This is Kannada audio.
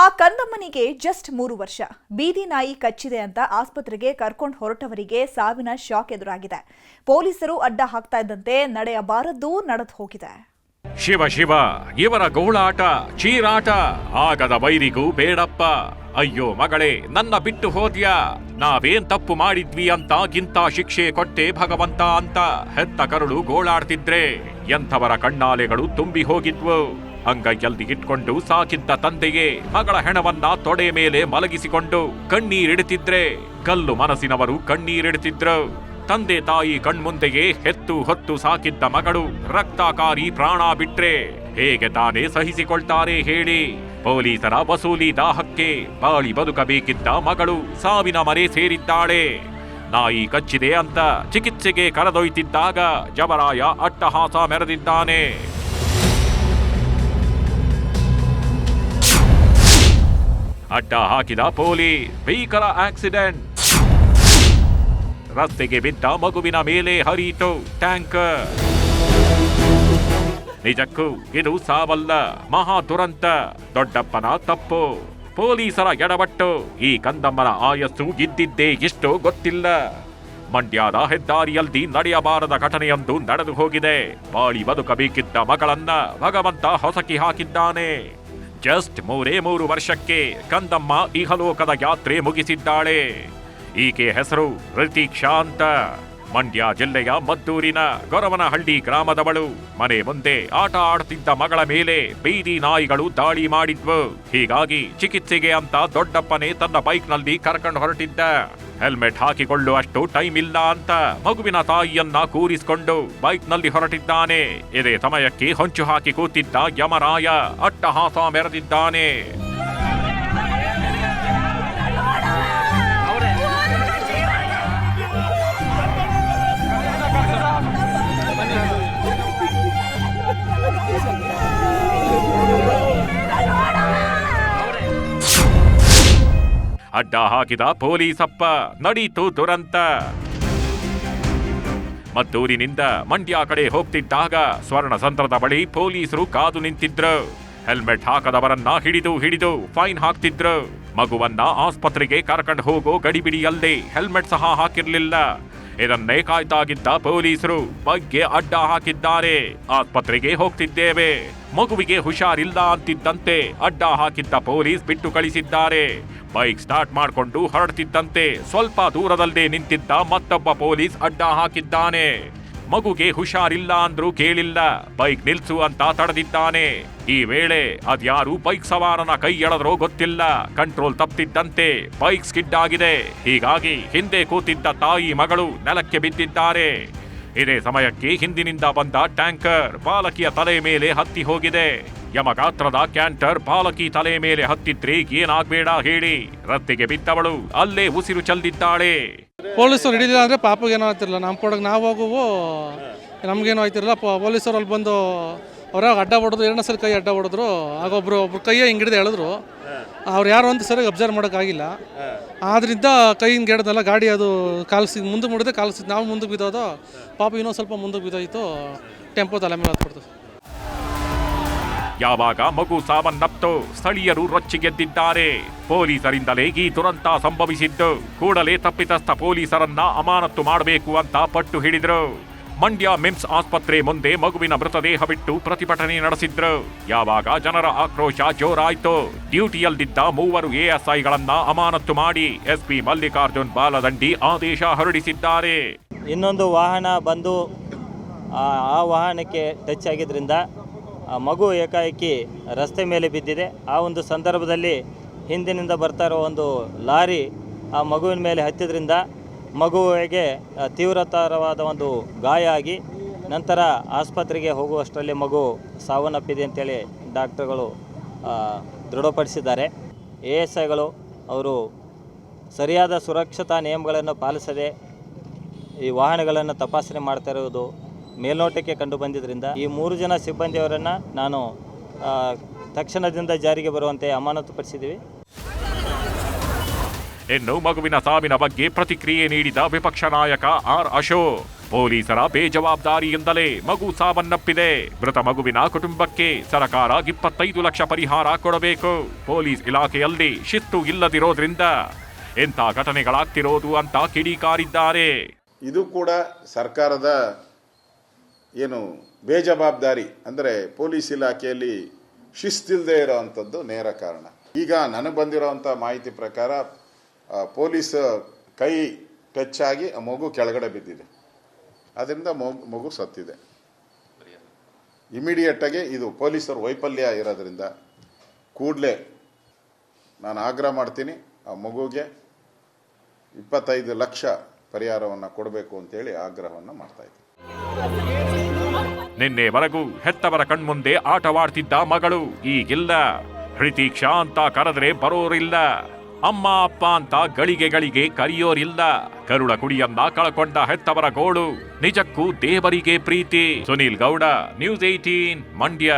ಆ ಕಂದಮ್ಮನಿಗೆ ಜಸ್ಟ್ 3 ವರ್ಷ. ಬೀದಿ ನಾಯಿ ಕಚ್ಚಿದೆ ಅಂತ ಆಸ್ಪತ್ರೆಗೆ ಕರ್ಕೊಂಡು ಹೊರಟವರಿಗೆ ಸಾವಿನ ಶಾಕ್ ಎದುರಾಗಿದೆ. ಪೊಲೀಸರು ಅಡ್ಡ ಹಾಕ್ತಾ ಇದ್ದಂತೆ ನಡೆಯಬಾರದ್ದು ನಡೆದು ಹೋಗಿದೆ. ಶಿವ ಶಿವ, ಇವರ ಗೋಳಾಟ ಚೀರಾಟ ಆಗದ ವೈರಿಗೂ ಬೇಡಪ್ಪ. ಅಯ್ಯೋ ಮಗಳೇ, ನನ್ನ ಬಿಟ್ಟು ಹೋದ್ಯಾ? ನಾವೇನ್ ತಪ್ಪು ಮಾಡಿದ್ವಿ ಅಂತ ಗಿಂತ ಶಿಕ್ಷೆ ಕೊಟ್ಟೆ ಭಗವಂತ ಅಂತ ಹೆತ್ತ ಕರುಳು ಗೋಳಾಡ್ತಿದ್ರೆ ಎಂಥವರ ಕಣ್ಣಾಲೆಗಳು ತುಂಬಿ ಹೋಗಿದ್ವು. ಅಂಗೈಯಲ್ಲಿ ಇಟ್ಕೊಂಡು ಸಾಕಿದ್ದ ತಂದೆಗೆ ಮಗಳ ಹೆಣವನ್ನ ತೊಡೆ ಮೇಲೆ ಮಲಗಿಸಿಕೊಂಡು ಕಣ್ಣೀರಿಡುತ್ತಿದ್ರೆ ಕಲ್ಲು ಮನಸ್ಸಿನವರು ಕಣ್ಣೀರಿಡುತ್ತಿದ್ರು. ತಂದೆ ತಾಯಿ ಕಣ್ಮುಂದೆಯೇ ಹೆತ್ತು ಹೊತ್ತು ಸಾಕಿದ್ದ ಮಗಳು ರಕ್ತಕಾರಿ ಪ್ರಾಣ ಬಿಟ್ರೆ ಹೇಗೆ ತಾನೇ ಸಹಿಸಿಕೊಳ್ತಾರೆ ಹೇಳಿ? ಪೊಲೀಸರ ವಸೂಲಿ ದಾಹಕ್ಕೆ ಬಾಳಿ ಬದುಕಬೇಕಿದ್ದ ಮಗಳು ಸಾವಿನ ಮರೆ ಸೇರಿದ್ದಾಳೆ. ನಾಯಿ ಕಚ್ಚಿದೆ ಅಂತ ಚಿಕಿತ್ಸೆಗೆ ಕರೆದೊಯ್ತಿದ್ದಾಗ ಜವರಾಯ ಅಟ್ಟಹಾಸ ಮೆರೆದಿದ್ದಾನೆ. ಅಡ್ಡ ಹಾಕಿದ ಪೊಲೀಸ್, ಭೀಕರ ಆಕ್ಸಿಡೆಂಟ್. ರಸ್ತೆಗೆ ಬಿದ್ದ ಮಗುವಿನ ಮೇಲೆ ಹರಿಯಿತು ಟ್ಯಾಂಕರ್. ನಿಜಕ್ಕೂ ಇದು ಸಾವಲ್ಲ, ಮಹಾ ದುರಂತ. ದೊಡ್ಡಪ್ಪನ ತಪ್ಪು, ಪೊಲೀಸರ ಎಡವಟ್ಟು. ಈ ಕಂದಮ್ಮನ ಆಯಸ್ಸು ಇದ್ದಿದ್ದೇ ಎಷ್ಟೋ ಗೊತ್ತಿಲ್ಲ. ಮಂಡ್ಯದ ಹೆದ್ದಾರಿಯಲ್ಲಿ ನಡೆಯಬಾರದ ಘಟನೆಯೊಂದು ನಡೆದು ಹೋಗಿದೆ. ಬಾಳಿ ಬದುಕಬೇಕಿದ್ದ ಮಗಳನ್ನ ಭಗವಂತ ಹೊಸಕಿ ಹಾಕಿದ್ದಾನೆ. ಜಸ್ಟ್ 3 ವರ್ಷಕ್ಕೆ ಕಂದಮ್ಮ ಇಹಲೋಕದ ಯಾತ್ರೆ ಮುಗಿಸಿದ್ದಾಳೆ. ಈಕೆ ಹೆಸರು ರಿತೀಕ್ಷಾ ಅಂತ. ಮಂಡ್ಯ ಜಿಲ್ಲೆಯ ಮದ್ದೂರಿನ ಗೊರವನಹಳ್ಳಿ ಗ್ರಾಮದವಳು. ಮನೆ ಮುಂದೆ ಆಟ ಆಡ್ತಿದ್ದ ಮಗಳ ಮೇಲೆ ಬೀದಿ ನಾಯಿಗಳು ದಾಳಿ ಮಾಡಿದ್ವು. ಹೀಗಾಗಿ ಚಿಕಿತ್ಸೆಗೆ ಅಂತ ದೊಡ್ಡಪ್ಪನೇ ತನ್ನ ಬೈಕ್ನಲ್ಲಿ ಕರ್ಕೊಂಡು ಹೊರಟಿದ್ದ. ಹೆಲ್ಮೆಟ್ ಹಾಕಿಕೊಳ್ಳುವಷ್ಟು ಟೈಮ್ ಇಲ್ಲ ಅಂತ ಮಗುವಿನ ತಾಯಿಯನ್ನ ಕೂರಿಸಿಕೊಂಡು ಬೈಕ್ನಲ್ಲಿ ಹೊರಟಿದ್ದಾನೆ. ಇದೇ ಸಮಯಕ್ಕೆ ಹೊಂಚು ಹಾಕಿ ಕೂತಿದ್ದ ಯಮರಾಯ ಅಟ್ಟಹಾಸ ಮೆರೆದಿದ್ದಾನೆ. ಅಡ್ಡ ಹಾಕಿದ ಪೊಲೀಸಪ್ಪ, ನಡೀತು ದುರಂತ. ಮದ್ದೂರಿನಿಂದ ಮಂಡ್ಯ ಕಡೆ ಹೋಗ್ತಿದ್ದಾಗ ಸ್ವರ್ಣಸಂದ್ರದ ಬಳಿ ಪೊಲೀಸರು ಕಾದು ನಿಂತಿದ್ರು. ಹೆಲ್ಮೆಟ್ ಹಾಕದವರನ್ನ ಹಿಡಿದು ಫೈನ್ ಹಾಕ್ತಿದ್ರು. ಮಗುವನ್ನ ಆಸ್ಪತ್ರೆಗೆ ಕರ್ಕೊಂಡು ಹೋಗೋ ಗಡಿಬಿಡಿಯಲ್ಲೇ ಹೆಲ್ಮೆಟ್ ಸಹ ಹಾಕಿರ್ಲಿಲ್ಲ. ಇದನ್ನೇ ಕಾಯ್ತಾಗಿದ್ದ ಪೊಲೀಸರು ಬೈಕ್ಗೆ ಅಡ್ಡ ಹಾಕಿದ್ದಾರೆ. ಆಸ್ಪತ್ರೆಗೆ ಹೋಗ್ತಿದ್ದೇವೆ, ಮಗುವಿಗೆ ಹುಷಾರಿಲ್ಲ ಅಂತಿದ್ದಂತೆ ಅಡ್ಡ ಹಾಕಿದ್ದ ಪೊಲೀಸ್ ಬಿಟ್ಟು ಕಳಿಸಿದ್ದಾರೆ. ಬೈಕ್ ಸ್ಟಾರ್ಟ್ ಮಾಡಿಕೊಂಡು ಹೊರಡ್ತಿದ್ದಂತೆ ಸ್ವಲ್ಪ ದೂರದಲ್ಲೇ ನಿಂತಿದ್ದ ಮತ್ತೊಬ್ಬ ಪೊಲೀಸ್ ಅಡ್ಡ ಹಾಕಿದ್ದಾನೆ. ಮಗುಗೆ ಹುಷಾರಿಲ್ಲ ಅಂದ್ರೂ ಕೇಳಿಲ್ಲ, ಬೈಕ್ ನಿಲ್ಸು ಅಂತ ತಡೆದಿದ್ದಾನೆ. ಈ ವೇಳೆ ಅದ್ಯಾರು ಬೈಕ್ ಸವಾರನ ಕೈ ಎಳೆದ್ರೋ ಗೊತ್ತಿಲ್ಲ, ಕಂಟ್ರೋಲ್ ತಪ್ಪಿದ್ದಂತೆ ಬೈಕ್ ಸ್ಕಿಡ್ ಆಗಿದೆ. ಹೀಗಾಗಿ ಹಿಂದೆ ಕೂತಿದ್ದ ತಾಯಿ ಮಗಳು ನೆಲಕ್ಕೆ ಬಿದ್ದಿದ್ದಾರೆ. ಇದೇ ಸಮಯಕ್ಕೆ ಹಿಂದಿನಿಂದ ಬಂದ ಟ್ಯಾಂಕರ್ ಬಾಲಕಿಯ ತಲೆ ಮೇಲೆ ಹತ್ತಿ ಹೋಗಿದೆ. ಯಮಗಾತ್ರದ ಕ್ಯಾಂಟರ್ ಬಾಲಕಿ ತಲೆ ಮೇಲೆ ಹತ್ತಿದ್ರೆ ಏನಾಗ್ಬೇಡ ಹೇಳಿ? ರಸ್ತೆಗೆ ಬಿದ್ದವಳು ಅಲ್ಲೇ ಉಸಿರು ಚೆಲ್ಲಿದ್ದಾಳೆ. ಪೊಲೀಸರು ಹಿಡಿಲಿಲ್ಲ ಅಂದರೆ ಪಾಪಗೇನೋ ಆಗ್ತಿರಲಿಲ್ಲ, ನಮ್ಮ ಕೊಡಗೆ ನಾವು ಹೋಗುವು ನಮಗೇನೋ ಆಯ್ತಿರಲಿಲ್ಲ. ಪೊಲೀಸರು ಅಲ್ಲಿ ಬಂದು ಅವ್ರಾಗ ಅಡ್ಡ ಹೊಡೆದ್ರು, 2 ಸಲ ಕೈ ಅಡ್ಡ ಹೊಡೆದ್ರು. ಆಗ ಒಬ್ರು ಕೈಯೇ ಹಿಂಗೆ ಹಿಡಿದು ಎಳೆದ್ರು. ಅವ್ರು ಯಾರು ಅಂತ ಸರಿಯಾಗಿ ಅಬ್ಸರ್ವ್ ಮಾಡೋಕ್ಕಾಗಿಲ್ಲ. ಆದ್ರಿಂದ ಕೈಯಿಂದ ಗೆಡ್ದಲ್ಲ ಗಾಡಿ ಅದು ಕಾಲ್ಸಿ ಮುಂದಕ್ಕೆ ಮುಡಿದೆ, ಕಾಲ್ಸಿ ನಾವು ಮುಂದಕ್ಕೆ ಬಿದ್ದೋದು. ಪಾಪ ಇನ್ನೊಂದು ಸ್ವಲ್ಪ ಮುಂದಕ್ಕೆ ಬಿದ್ದೋಯ್ತು, ಟೆಂಪೋ ತಲೆ ಮೇಲೆ ಹತ್ಬಿಡ್ತು. ಯಾವಾಗ ಮಗು ಸಾವನ್ನಪ್ತು ಸ್ಥಳೀಯರು ರೊಚ್ಚಿಗೆದ್ದಿದ್ದಾರೆ. ಪೊಲೀಸರಿಂದಲೇ ಈ ದುರಂತ ಸಂಭವಿಸಿದ್ದು. ಕೂಡಲೇ ತಪ್ಪಿತಸ್ಥ ಪೊಲೀಸರನ್ನ ಅಮಾನತು ಮಾಡಬೇಕು ಅಂತ ಪಟ್ಟು ಹಿಡಿದ್ರು. ಮಂಡ್ಯ ಮಿಮ್ಸ್ ಆಸ್ಪತ್ರೆ ಮುಂದೆ ಮಗುವಿನ ಮೃತದೇಹ ಬಿಟ್ಟು ಪ್ರತಿಭಟನೆ ನಡೆಸಿದ್ರು. ಯಾವಾಗ ಜನರ ಆಕ್ರೋಶ ಜೋರಾಯ್ತು, ಡ್ಯೂಟಿಯಲ್ಲಿದ್ದ 3 ASIಗಳನ್ನ ಅಮಾನತು ಮಾಡಿ SP ಮಲ್ಲಿಕಾರ್ಜುನ್ ಬಾಲದಂಡಿ ಆದೇಶ ಹೊರಡಿಸಿದ್ದಾರೆ. ಇನ್ನೊಂದು ವಾಹನ ಬಂದು ಆ ವಾಹನಕ್ಕೆ ಟಚ್ ಆಗಿದ್ದರಿಂದ ಮಗು ಏಕಾಏಕಿ ರಸ್ತೆ ಮೇಲೆ ಬಿದ್ದಿದೆ. ಆ ಒಂದು ಸಂದರ್ಭದಲ್ಲಿ ಹಿಂದಿನಿಂದ ಬರ್ತಾ ಇರೋ ಒಂದು ಲಾರಿ ಆ ಮಗುವಿನ ಮೇಲೆ ಹತ್ತಿದ್ರಿಂದ ಮಗುವಿಗೆ ತೀವ್ರತರವಾದ ಒಂದು ಗಾಯ ಆಗಿ ನಂತರ ಆಸ್ಪತ್ರೆಗೆ ಹೋಗುವಷ್ಟರಲ್ಲಿ ಮಗು ಸಾವನ್ನಪ್ಪಿದೆ ಅಂತೇಳಿ ಡಾಕ್ಟರ್ಗಳು ದೃಢಪಡಿಸಿದ್ದಾರೆ. ASIಗಳು ಅವರು ಸರಿಯಾದ ಸುರಕ್ಷತಾ ನಿಯಮಗಳನ್ನು ಪಾಲಿಸದೆ ಈ ವಾಹನಗಳನ್ನು ತಪಾಸಣೆ ಮಾಡ್ತಾ ಇರುವುದು ಮೇಲ್ನೋಟಕ್ಕೆ ಕಂಡು ಬಂದಿದ್ದರಿಂದ ಈ 3 ಜನ ಸಿಬ್ಬಂದಿಯವರನ್ನು ನಾನು ತಕ್ಷಣದಿಂದ ಜಾರಿಗೆ ಬರುವಂತೆ ಅಮಾನತುಪಡಿಸಿದ್ದೀವಿ. ಇನ್ನು ಮಗುವಿನ ಸಾವಿನ ಬಗ್ಗೆ ಪ್ರತಿಕ್ರಿಯೆ ನೀಡಿದ ವಿಪಕ್ಷ ನಾಯಕ R. ಅಶೋಕ್, ಪೊಲೀಸರ ಬೇಜವಾಬ್ದಾರಿಯಿಂದಲೇ ಮಗು ಸಾವನ್ನಪ್ಪಿದೆ. ಮೃತ ಮಗುವಿನ ಕುಟುಂಬಕ್ಕೆ ಸರ್ಕಾರ 25 ಲಕ್ಷ ಪರಿಹಾರ ಕೊಡಬೇಕು. ಪೊಲೀಸ್ ಇಲಾಖೆಯಲ್ಲಿ ಶಿಸ್ತು ಇಲ್ಲದಿರೋದ್ರಿಂದ ಎಂಥ ಘಟನೆಗಳಾಗ್ತಿರೋದು ಅಂತ ಕಿಡಿಕಾರಿದ್ದಾರೆ. ಇದು ಕೂಡ ಸರ್ಕಾರದ ಏನು ಬೇಜವಾಬ್ದಾರಿ, ಅಂದರೆ ಪೊಲೀಸ್ ಇಲಾಖೆಯಲ್ಲಿ ಶಿಸ್ತಿಲ್ಲದೆ ಇರೋವಂಥದ್ದು ನೇರ ಕಾರಣ. ಈಗ ನನಗೆ ಬಂದಿರೋವಂಥ ಮಾಹಿತಿ ಪ್ರಕಾರ ಪೊಲೀಸ್ ಕೈ ಟಚ್ ಆಗಿ ಆ ಮಗು ಕೆಳಗಡೆ ಬಿದ್ದಿದೆ, ಅದರಿಂದ ಮಗು ಸತ್ತಿದೆ. ಇಮಿಡಿಯೇಟಾಗಿ ಇದು ಪೊಲೀಸರ ವೈಫಲ್ಯ ಇರೋದ್ರಿಂದ ಕೂಡಲೇ ನಾನು ಆಗ್ರಹ ಮಾಡ್ತೀನಿ, ಆ ಮಗುಗೆ 25 ಲಕ್ಷ ಪರಿಹಾರವನ್ನು ಕೊಡಬೇಕು ಅಂತೇಳಿ ಆಗ್ರಹವನ್ನು ಮಾಡ್ತಾ ಇದ್ದೀನಿ. ನಿನ್ನೆವರೆಗೂ ಹೆತ್ತವರ ಕಣ್ಮುಂದೆ ಆಟವಾಡ್ತಿದ್ದ ಮಗಳು ಈಗಿಲ್ಲ. ಹೃತೀಕ್ಷಾ ಅಂತ ಕರೆದ್ರೆ ಬರೋರಿಲ್ಲ, ಅಮ್ಮ ಅಪ್ಪ ಅಂತ ಗಳಿಗೆ ಕರೆಯೋರಿಲ್ಲ. ಕರುಳ ಕುಡಿಯನ್ನ ಕಳ್ಕೊಂಡ ಹೆತ್ತವರ ಗೋಳು ನಿಜಕ್ಕೂ ದೇವರಿಗೆ ಪ್ರೀತಿ. ಸುನೀಲ್ ಗೌಡ, ನ್ಯೂಸ್ 18 ಮಂಡ್ಯ.